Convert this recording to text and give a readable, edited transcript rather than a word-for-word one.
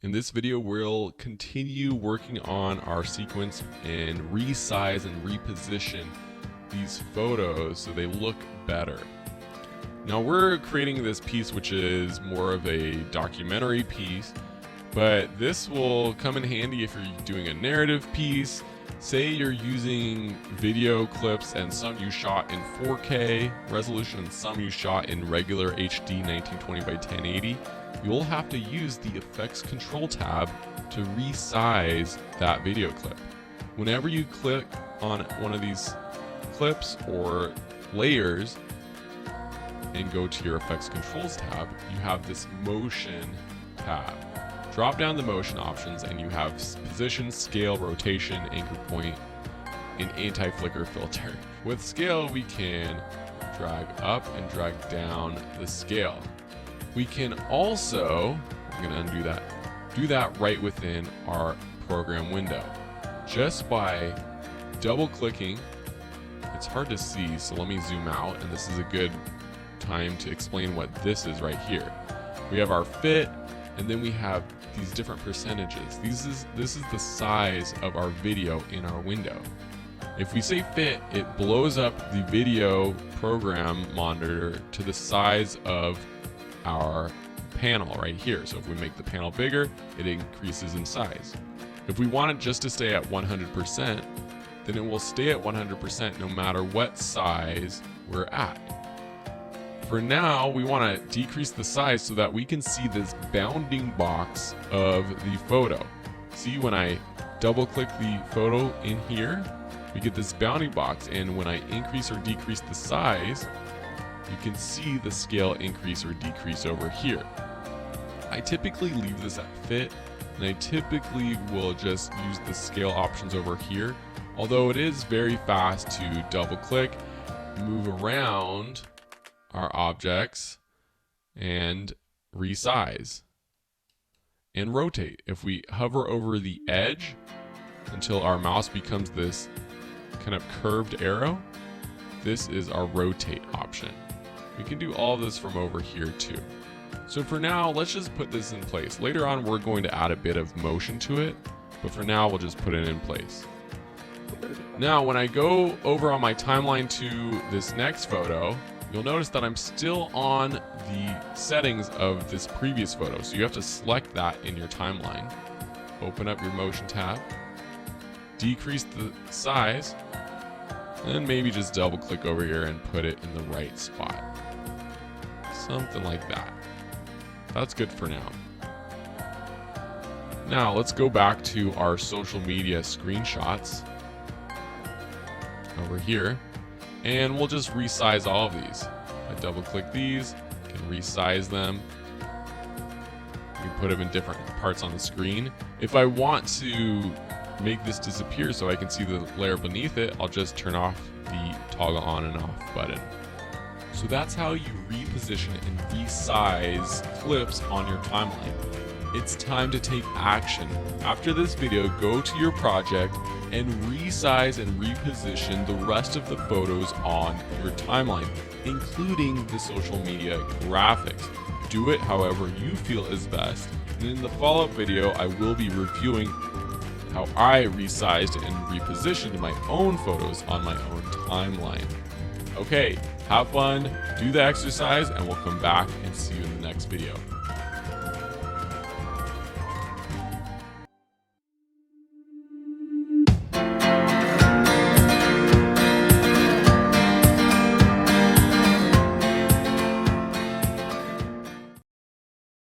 In this video, we'll continue working on our sequence and resize and reposition these photos so they look better. Now we're creating this piece which is more of a documentary piece, but this will come in handy if you're doing a narrative piece. Say you're using video clips and some you shot in 4K resolution and some you shot in regular HD 1920 by 1080. You'll have to use the Effects Control tab to resize that video clip. Whenever you click on one of these clips or layers and go to your Effects Controls tab, you have this Motion tab. Drop down the motion options and you have position, scale, rotation, anchor point, and anti-flicker filter. With scale, we can drag up and drag down the scale. We can also, I'm gonna undo that, do that right within our program window. Just by double clicking, it's hard to see, so let me zoom out, and this is a good time to explain what this is right here. We have our fit, and then we have these different percentages. This is the size of our video in our window. If we say fit, it blows up the video program monitor to the size of our panel right here. So if we make the panel bigger, it increases in size. If we want it just to stay at 100%, then it will stay at 100% no matter what size we're at. For now, we want to decrease the size so that we can see this bounding box of the photo. See, when I double click the photo in here, we get this bounding box, and when I increase or decrease the size, you can see the scale increase or decrease over here. I typically leave this at fit, and I typically will just use the scale options over here, although it is very fast to double click, move around our objects, and resize and rotate. If we hover over the edge until our mouse becomes this kind of curved arrow, this is our rotate option. We can do all of this from over here too. So for now, let's just put this in place. Later on, we're going to add a bit of motion to it, but for now, we'll just put it in place. Now, when I go over on my timeline to this next photo, you'll notice that I'm still on the settings of this previous photo. So you have to select that in your timeline. Open up your motion tab, decrease the size, and maybe just double click over here and put it in the right spot. Something like that. That's good for now. Now let's go back to our social media screenshots over here. And we'll just resize all of these. I double click these, can resize them. You can put them in different parts on the screen. If I want to make this disappear so I can see the layer beneath it, I'll just turn off the toggle on and off button. So that's how you reposition and resize clips on your timeline. It's time to take action. After this video, go to your project and resize and reposition the rest of the photos on your timeline, including the social media graphics. Do it however you feel is best. And in the follow-up video, I will be reviewing how I resized and repositioned my own photos on my own timeline. Okay, have fun, do the exercise, and we'll come back and see you in the next video.